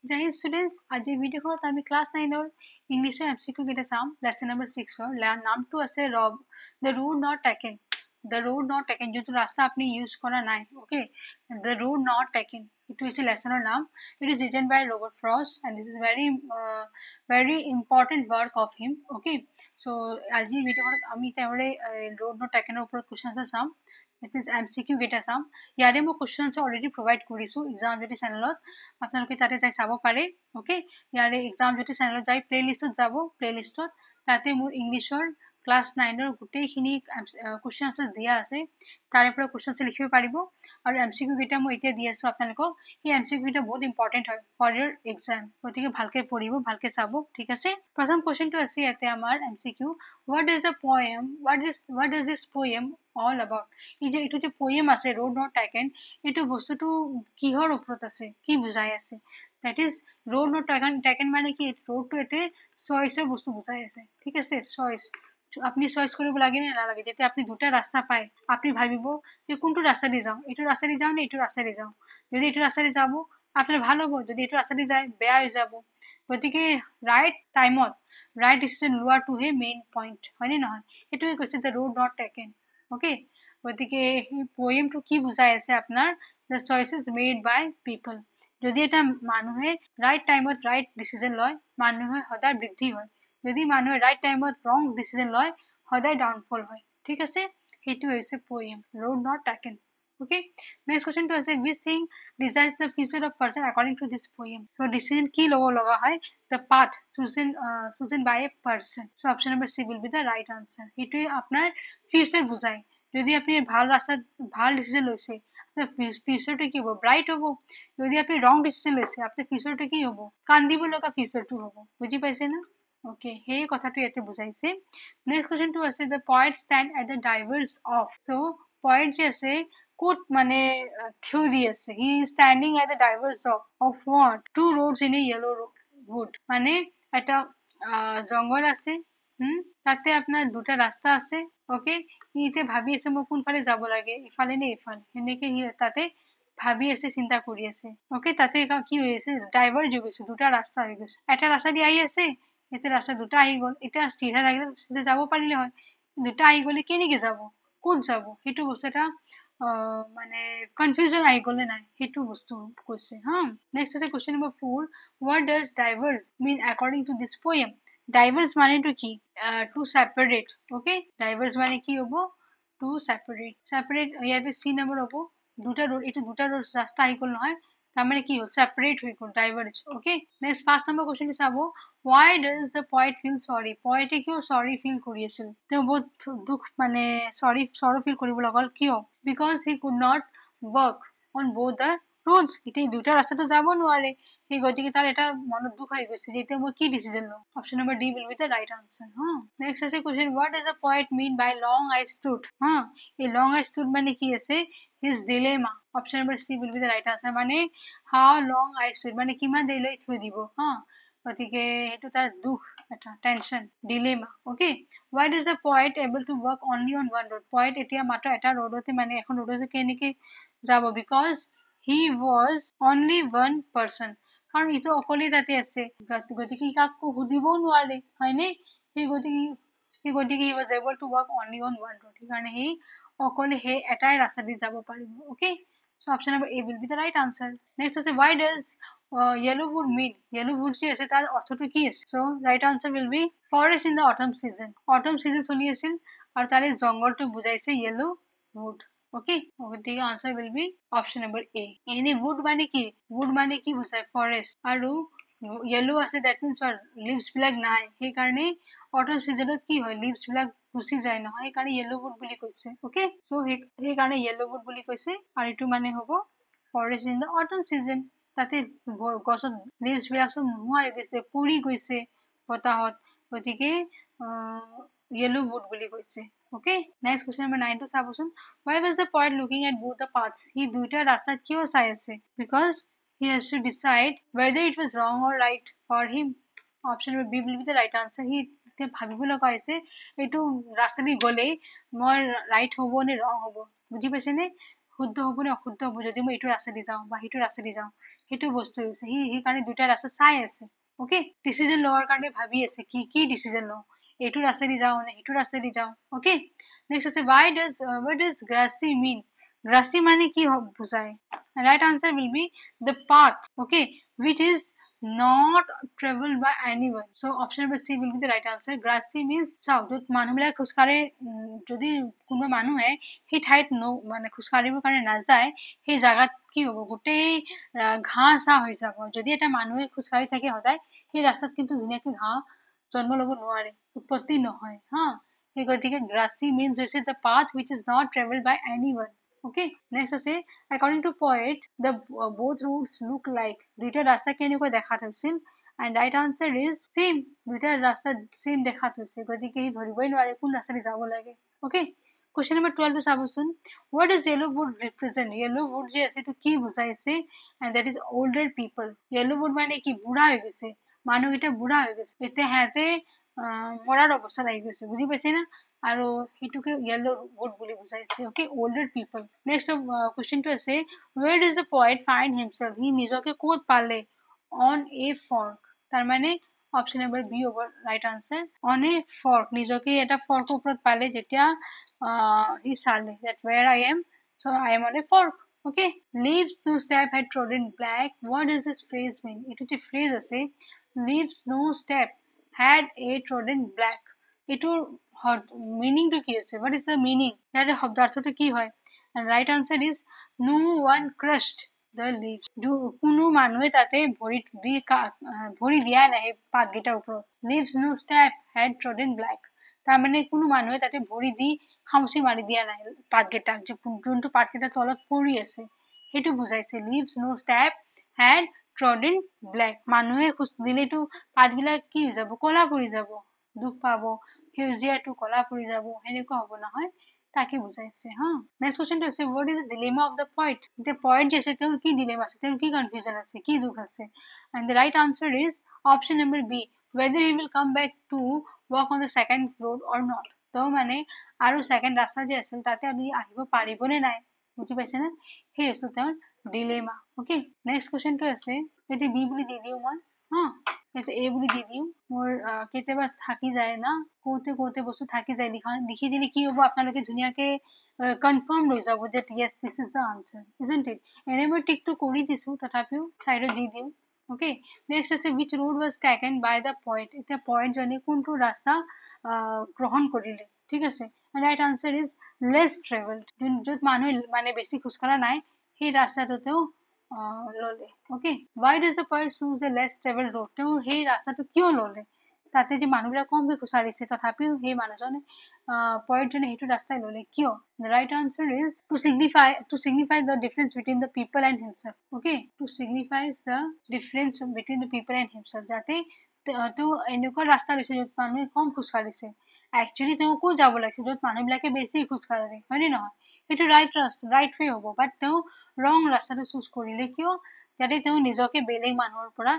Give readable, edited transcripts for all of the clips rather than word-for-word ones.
Jai Hind students, আজি ভিডিঅ'খনত আমি class 9ৰ ইংলিছৰ MCQ কেইটা চাম। লেসন নম্বৰ 6ৰ নামটো আছে the road not taken, the road not taken, যোনটো ৰাস্তা আপুনি ইউজ কৰা নাই। okay, the road not taken, এইটো হৈছে লেসনৰ নাম। it is written by Robert Frost and this is very important work of him। okay, so আজি ভিডিঅ'খনত আমি তেওঁৰে road not taken ৰ ওপৰত কুৱেশ্যন চাম। That means MCQ কেইটা চাম। ইয়াৰে মই কুৱেশ্যনছ অলৰেডি প্ৰভাইড কৰিছোঁ এক্সাম জ্যোতি চেনেলত, আপোনালোকে তাতে যাই চাব পাৰে। অ'কে, ইয়াৰে এক্সাম জ্যোতি চেনেলত যাই প্লেলিষ্টত যাব। প্লেলিষ্টত তাতে মোৰ ইংলিছৰ ক্লাছ 9ৰ গোটেইখিনি কুৱেশ্যনছ দিয়া আছে, তাৰে পৰা কুৱেশ্যনছ লিখিব পাৰিব। আৰু MCQ কেইটা মই এতিয়া দি আছোঁ আপোনালোকক। সেই MCQ কেইটা বহুত ইম্পৰ্টেণ্ট হয় ফৰ ইয়ৰ এক্সাম, গতিকে ভালকৈ পঢ়িব, ভালকৈ চাব। ঠিক আছে, প্ৰথম কুৱেশ্যনটো আছে ইয়াতে আমাৰ MCQ, what is the poem, what is this poem all about? এই যে এইটো যে poem আছে road not taken, এইটো বস্তুটো কিহৰ ওপৰত আছে, কি বুজাই আছে? that is road not taken মানে কি, roadটো এতে চইচৰ বস্তু বুজাই আছে। ঠিক আছে, চইচ আপনি চইচ কৰিব লাগে নে নালাগে। যেতিয়া আপনি দুটা ৰাস্তা পায়, আপনি ভাবিব যে কোনটো ৰাস্তা দি যাওঁ, এইটো ৰাস্তা দি যাওঁ নে এইটো ৰাস্তা দি যাওঁ। যদি এইটো ৰাস্তা দি যাব আপোনাৰ ভাল হ'ব, যদি এইটো ৰাস্তা দি যায় বেয়া হৈ যাব। গতিকে ৰাইট টাইমত ৰাইট ডিচিশ্যন লোৱাটোহে মেইন পইণ্ট, হয়নে নহয়? সেইটোৱে কৈছে the road not taken. Okay, গতিকে সেই পয়েমটো কি বুজাই আছে আপোনাৰ, দ্য চইচেছ মেড বাই পিপল। যদি এটা মানুহে ৰাইট টাইমত ৰাইট ডিচিশ্যন লয়, মানুহে সদায় বৃদ্ধি হয়। যদি মানুহে ৰাইট টাইমত ৰং ডিচিশ্যন লয়, সদায় ডাউনফল হয়। ঠিক আছে, সেইটো হৈছে poem road not taken. okay, next question to আছে which thing decides the future of person according to this poem? so decision কি লব লগা হয়, the path chosen by a person, so option number C will be the right answer। এইটোৱে আপোনাৰ future বুজায়। যদি আপনি ভাল ৰাস্তাত ভাল ডিসিশন লৈছে, আপনার ফিউচারটা কি হ'ব, ব্রাইট হ'ব। যদি আপনি রং ডিসিশন লৈছে, আপনার ফিউচারটা কি হ'ব, কান্দিব লগা ফিউচারটো হ'ব। বুজি পাইছে না? ওকে, সেই কথাটো ইয়াতে বুজাইছে। নেক্সট কুৱেশ্যনটো আছে the poet stand at the diverse of. So' poet যে আছে ক'ত মানে থিয় দি আছে, he standing at the diverse of what? Two roads in a yellow wood, মানে এটা জংঘল আছে, তাতে আপোনাৰ দুটা ৰাস্তা আছে। অ'কে, সি এতিয়া ভাবি আছে মই কোনফালে যাব লাগে, ইফালে নে ইফালে, সেনেকে সি তাতে ভাবি আছে, চিন্তা কৰি আছে। অ'কে, তাতে কি হৈ আছে, ডাইভাৰ্জ হৈ গৈছে, দুটা ৰাস্তা হৈ গৈছে। এটা ৰাস্তা দি আহি আছে, এতিয়া ৰাস্তা দুটা আহি গ'ল। এতিয়া চিধা লাগিলে চিধা যাব পাৰিলে হয়, দুটা আহি গ'লে কেনেকে যাব, ক'ত যাব, সেইটো বস্তু এটা মানে কনফিউজন আহি গ'লে নাই, সেইটো বস্তু কৈছে। হা, নেক্সট আছে question number 4, what does diverse mean according to this poem? ডাইভাৰ্স মানেটো কি, টু সেপাৰেট। ওকে, ডাইভাৰ্স মানে কি হ'ব, টু সেপাৰেট। সেপাৰেট ইয়াতে সি নম্বৰ হ'ব, দুটা ৰোড, এইটো দুটা ৰোড ৰাস্তা আহি গ'ল নহয়, তাৰমানে কি হ'ল, সেপাৰেট হৈ গ'ল, ডাইভাৰ্জ। ওকে, নেক্সট 5 নম্বৰ কুৱেশ্যনটো চাব, why does the poet feel sorry? পয়েটে কিয় সৰি ফিল কৰি আছিল, তেওঁ বহুত দুখ মানে সৰো ফিল কৰিব লগা হ'ল, কিয়? because he could not work on both the roads, এতিয়া দুটা ৰাস্তাটো যাব নোৱাৰে, সেই গতিকে তাৰ এটা মনত দুখ আহি গৈছে যে এতিয়া মই কি ডিচিজন লওঁ। Option number D will be the right answer। হা, নেক্সট আছে question, what does the poet mean by long I stood? হা, এই long I stood মানে কি আছে, his dilemma। Option number C will be the right answer, মানে how long I stood মানে কিমান দেৰিলৈ থৈ দিব। হা, গতিকে সেইটো তাৰ দুখ, এটা tension, dilemma. Okay, why does the poet able to work only on one road? Poet এতিয়া মাত্ৰ এটা ৰোডতে, মানে এখন ৰোডতে কেনেকে যাব, because he was only one person, কাৰণ ইটো অকলে তাতে আছে, গতিকে কাকো সুধিবও নোৱাৰে, হয়নে? সেই গতিকে he was able to work only on one road, সেইকাৰণে সি অকলে সেই এটাই ৰাস্তা দি যাব পাৰিব। Okay, so option number A will be the right answer। next আছে why does yellow wood mean? yellow wood যে আছে তাৰ অৰ্থটো কি আছে? so right answer will be forest in the autumn season। autumn season চলি আছিল আৰু তাৰে জংঘলটো বুজাইছে yellow wood। ওকে, গতিকে answer will be option number A। এনে wood মানে কি, wood মানে কি বুজায়, forest, আৰু yellow আছে, that means leaves বিলাক নাই, সেইকাৰণে autumn seasonত কি হয়, leaves বিলাক গুচি যায় নহয়, সেইকাৰণে yellow wood বুলি কৈছে। ওকে, so সেইকাৰণে yellow wood বুলি কৈছে, আৰু এইটো মানে হ'ব forest in the autumn season। তাতে গছত leaves বিলাক চব নোহোৱা হৈ গৈছে, পুৰি গৈছে বতাহত, গতিকে yellow wood বুলি কৈছে। ওকে, নেক্সট কুৱেশ্যন নম্বৰ 9 টো চাবচোন, why was the poet looking at both the paths? সি দুইটা ৰাস্তা কিয় চাই আছে, because he has to decide whether it was wrong or right for him। Option number B will be the right answer। C এতিয়া ভাবিব লগা হৈছে এইটো ৰাস্তা দি গ'লে মই ৰাইট হ'ব নে ৰং হ'ব, বুজি পাইছেনে? শুদ্ধ হ'ব নে অশুদ্ধ হ'ব যদি মই এইটো ৰাস্তা দি যাওঁ বা সেইটো ৰাস্তা দি যাওঁ সেইটো বস্তু হৈছে সি কাৰণে দুটা ৰাস্তা চাই আছে ওকে ডিচিজন লোৱাৰ কাৰণে ভাবি আছে কি ডিচিজন লওঁ এইটো ৰাস্তা দি যাওঁ নে সেইটো ৰাস্তা দি যাওঁ ওকে নেক্সট আছে what does grassy mean grassy মানে কি বুজায় right answer will be the path okay which is not traveled by anyone so option number C will be the right answer grassy means চাওক য'ত মানুহবিলাক খোজকাঢ়ে যদি কোনোবা মানুহে সেই ঠাইত মানে খোজকাঢ়িবৰ কাৰণে নাযায় সেই জাগাত কি হ'ব গোটেই ঘাঁহ হৈ যাব যদি এটা মানুহে খোজকাঢ়ি থাকে সদায় সেই ৰাস্তাত কিন্তু ধুনীয়াকৈ ঘাঁহ জন্ম ল'ব নোৱাৰে উৎপত্তি নহয় হা সেই গতিকে grassy means the path which is not traveled by anyone okay next আছে according to poet the both roads look like দুইটা ৰাস্তা কেনেকৈ দেখাত হৈছিল and right answer is same দুইটা ৰাস্তা same দেখাত হৈছে গতিকে সি ধৰিবই নোৱাৰে কোন ৰাস্তাদি যাব লাগে okay question number 12 টো চাবচোন what does yellow wood represent yellow wood যে আছে এইটো কি বুজাইছে and that is older people yellow wood মানে কি বুঢ়া হৈ গৈছে মানুহকেইটা বুঢ়া হৈ গৈছে এতিয়া সিহঁতে মৰাৰ অৱস্থা লাগি গৈছে বুজি পাইছে না আৰু সেইটোকে yellow wood বুলি বুজাইছে okay older people next question টো আছে where does the poet find himself সি নিজকে ক'ত পালে on a fork তাৰ মানে option number B over right answer on a fork নিজকে এটা fork ওপৰত পালে যেতিয়া he চালে that where I am so I am on a fork okay leaves no step had trodden black what does this phrase mean it is a phrase আছে leaves no step had a trodden black এটোৰ meaning to কি আছে what is the meaning ইয়াৰ শব্দাৰ্থটো কি হয় and right answer is no one crushed the leaves কোনো মানুহে তাতে ভৰি দিয়া নাই পাতকেইটাৰ ওপৰত leaves no step had trodden black তাৰ মানে কোনো মানুহে তাতে ভৰি দি খামচি মাৰি দিয়া নাই পাতকেইটাক যোনটো পাতকেইটা তলত পৰি আছে সেইটো বুজাইছে leaves no step had trodden black মানুহে খোজ দিলেতো পাতবিলাক কি হৈ যাব কলা পৰি যাব দুখ পাব সেউজীয়াটো কলা পৰি যাব হেনেকুৱা হ'ব নহয় তাকে বুজাইছে হা নেক্সট কোৱেশ্চন টো আছে what is the dilemma of the poet the poet যে আছে তেওঁৰ কি dilemma আছে তেওঁৰ কি confusion আছে কি দুখ আছে and the right answer is option number B whether he will come back to walk on the second road or not তো মানে আৰু সেকেন্ড ৰাস্তা যে আছিল তাতে আমি আহিব পাৰিব নে নাই বুজি পাইছে না সেই আছে তেওঁৰ dilemma okay next question টো আছে এটি B বুলি দি দিও মই হা এটা A বুলি দি দিও মোৰ কেতিয়াবা থাকি যায় না কোতে বস্তু থাকি যায় লিখি দিলে কি হ'ব আপোনালোকে ধুনীয়াকে কনফার্ম হৈ যাব যে yes this is the answer isn't it এনে মই টিক টু কৰি দিছো তথাপিও সাইডত দি দিও okay next আছে which road was taken by the poet এটা পয়েন্ট জনে কোনটো ৰাস্তা গ্ৰহণ কৰিলে ঠিক আছে and right answer is less traveled যত মানুহ মানে বেছি খুজকাঢ়া নাই সেই ৰাস্তাটোতেও ললে okay why does the poet choose a less traveled road তেওঁ সেই ৰাস্তাটো কিয় ললে তাতে যে মানুহবিলাক কমকৈ খুচাৰিছে তথাপিও সেই মানুহজনে পয়েন্ট জনে সেইটো ৰাস্তাই ললে কিয় the right answer is to signify the difference between the people and himself okay to signify the difference between the people and himself যাতে তেওঁ এনেকুৱা ৰাস্তা লৈছে য'ত মানুহে কম খুচাৰিছে actually তেওঁ কো যাব লাগিছে য'ত মানুহবিলাকে বেছি খুচাৰে হয়নে নহয় সেইটো right way হ'ব but তেওঁ wrong ৰাস্তাটো চুজ কৰিলে কিয় যাতে তেওঁ নিজকে বেলেগ মানুহৰ পৰা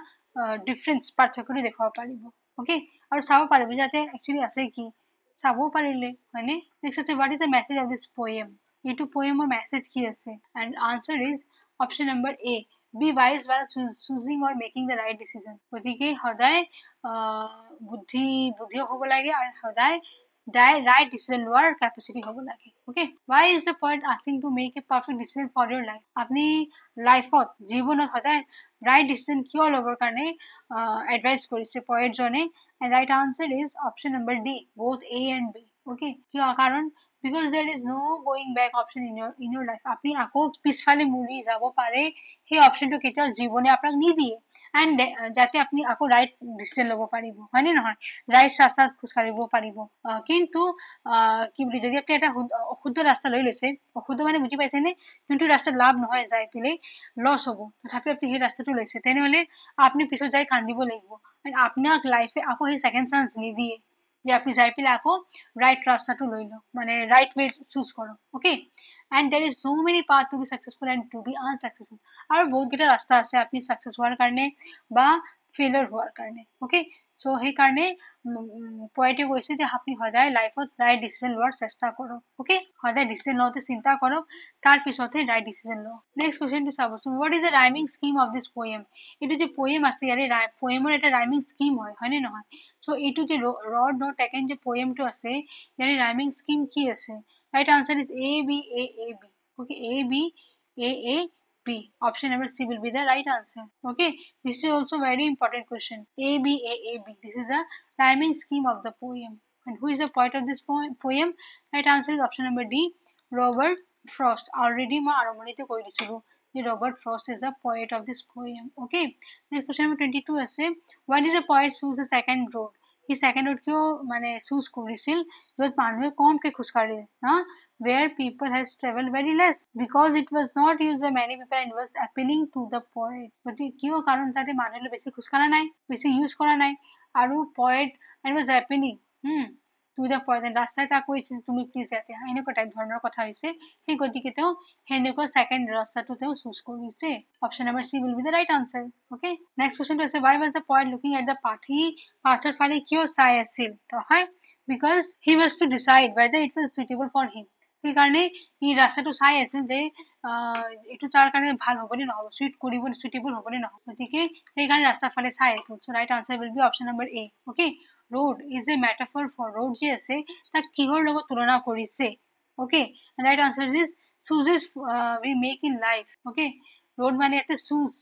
ডিফাৰেন্স পাৰ্থক্যটো দেখাব পাৰিব ওকে আৰু চাব পাৰিব যাতে actually আছে কি চাব পাৰিলে হয়নে নেক্সট আছে what is the message of this poem এইটো poemৰ মেছেজ কি আছে and answer is option number A be wise while choosing or making the right decision গতিকে সদায় বুদ্ধি হ'ব লাগে আৰু সদায় right decision লোৱাৰ capacity হ'ব লাগে okay why is the poet asking to make a perfect decision for your life আপনি লাইফত জীৱনত সদায় right decision কিয় ল'বৰ কাৰণে advice কৰিছে poet জনে and right answer is option number D both A and B okay কিয় কাৰণ because there is no going back option in your life আপনি আকৌ পিছফালে মুৰি যাব পাৰে সেই অপশনটো কেতিয়াও জীৱনে আপোনাক নিদিয়ে and যাতে আপনি আকৌ right decision ল'ব পাৰিব হয়নে নহয় right ৰাস্তাত খোজকাঢ়িব পাৰিব কিন্তু কি বুলি যদি আপনি এটা অশুদ্ধ ৰাস্তা লৈ লৈছে অশুদ্ধ মানে বুজি পাইছে নে কিন্তু ৰাস্তাত লাভ নহয় যাই পেলে লছ হ'ব তথাপি আপনি সেই ৰাস্তাটো লৈছে তেনেহলে আপনি পিছত যাই কান্দিব লাগিব আপোনাক লাইফে আকৌ সেই সেকেন্ড চান্স নিদিয়ে যে আপনি যাই পেলে আকৌ right ৰাস্তাটো লৈ লওক মানে right way চুজ কৰক okay and there is so many paths to be successful and to be unsuccessful আৰু বহুত কেইটা ৰাস্তা আছে আপনি সাকসেস হোৱাৰ কাৰণে বা ফেইলিয়ৰ হোৱাৰ কাৰণে okay চ' সেইকাৰণে পয়েটে কৈছে যে আপুনি সদায় লাইফত ৰাইট ডিচিজন লোৱাৰ চেষ্টা কৰক অ'কে সদায় ডিচিজন লওঁতে চিন্তা কৰক তাৰপিছতহে ৰাইট ডিচিজন লওক নেক্সট কুৱেশ্যনটো চাবচোন what is the rhyming scheme of this poem এইটো যে পয়েম আছে ইয়াৰে পয়েমৰ এটা ৰাইমিং স্কিম হয়নে নহয় চ' এইটো যে ৰড নট টেকেন যে পয়েমটো আছে ইয়াৰে ৰাইমিং স্কিম কি আছে right answer is A B A A B okay a b a a b option number c will be the right answer okay this is also very important question a b a a b this is a rhyming scheme of the poem and who is the poet of this poem right answer is option number d Robert Frost already ma aromonite koi dichilu the Robert Frost is the poet of this poem okay next question number 22 ase why did the poet choose the second road he second road kyo mane choose korisil jot manue kom ke khuskare na where people has traveled very less because it was not used by many people and was appealing to the poet গতি কিয় কাৰণ তাতে মানুহে বেছি খুচকাৰা নাই বেছি use কৰা নাই আৰু poet and was appealing to the poet ৰাস্তাত তাক কৈছে তুমি প্লিজ ইয়াতে এনেকুৱা টাইপ ধৰণৰ কথা হৈছে সেই গতিকে তেওঁ হেনেকুৱা সেকেন্ড ৰাস্তাটো তেওঁ চুজ কৰিছে option number C will be the right answer okay next question আছে why was the poet looking at the path he পাথৰ ফালে কিয় চাই আছিল তো হয় because he was to decide whether it was suitable for him সেইকাৰণে ই ৰাস্তাটো চাই আছিল যে এইটো তাৰ কাৰণে ভাল হ'ব নে নহ'ব সুইটেবল হ'ব নে নহ'ব গতিকে সেইকাৰণে ৰাস্তাৰ ফালে চাই আছিল so right answer will be option number a okay road is a metaphor for road যে আছে তাক কিহৰ লগত তুলনা কৰিছে okay and right answer is choices we make in life okay road মানে এটা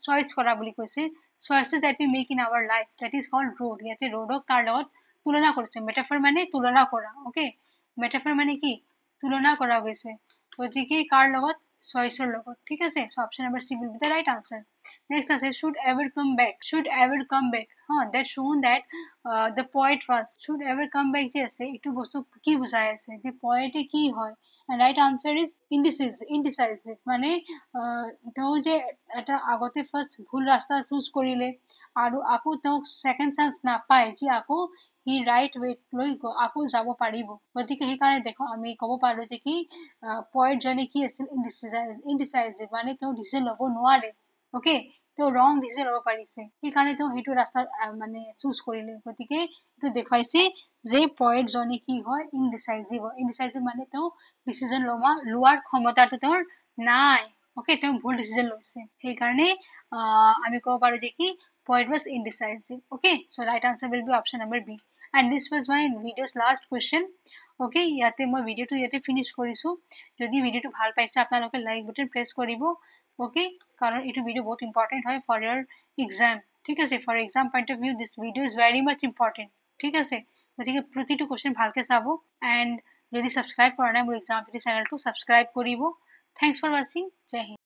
choice কৰা বুলি কৈছে choices that we make in our life that is called road ইয়াতে roadক তাৰ লগত তুলনা কৰিছে metaphor মানে তুলনা কৰা okay metaphor মানে কি তুলনা কৰা গৈছে গতিকে কাৰ লগত choiceৰ লগত ঠিক আছে so option number c will be the right answer next আছে should ever come back that shown that the poet was should ever come back যে আছে এইটো বস্তু কি বুজাই আছে যে poet কি হয় and right answer is indecisive মানে তেওঁ যে এটা আগতে ফার্স্ট ভুল ৰাস্তা চুজ কৰিলে আৰু আকৌ তেওঁ সেকেন্ড চান্স নাপায় যে আকৌ হি ৰাইট ৱেট লৈ আকৌ যাব পাৰিব গতিকে সেইকাৰণে দেখো আমি ক'ব পাৰো যে কি পয়েট জনে কি আছিল ইনডিসাইজিভ মানে তেওঁ ডিসিজন ল'ব নোৱাৰে ওকে তেওঁ ৰং ডিসিজন ল'ব পাৰিছে সেইকাৰণে তেওঁ সেইটো ৰাস্তা মানে চুজ কৰিলে গতিকে এইটো দেখাইছে যে পয়েট জনে কি হয় ইনডিসাইজিভ মানে তেওঁ ডিসিজন লোৱাৰ ক্ষমতাটো তেওঁৰ নাই ওকে তেওঁ ভুল ডিসিজন লৈছে সেইকাৰণে আমি ক'ব পাৰো যে কি poet was indecisive okay so right answer will be option number b and this was my video's last question okay ইয়াতে মই ভিডিওটো ইয়াতে ফিনিশ কৰিছো যদি ভিডিওটো ভাল পাইছে আপোনালোকে লাইক বাটন প্ৰেছ কৰিব okay কাৰণ এইটো ভিডিও বহুত ইম্পৰ্টেন্ট হয় for your exam ঠিক আছে for exam point of view this video is very much important ঠিক আছে গতিকে প্ৰতিটো কোশ্চেন ভালকে চাব and যদি সাবস্ক্ৰাইব কৰা নাই মোৰ exam চেনেলটো সাবস্ক্ৰাইব কৰিব thanks for watching jai hind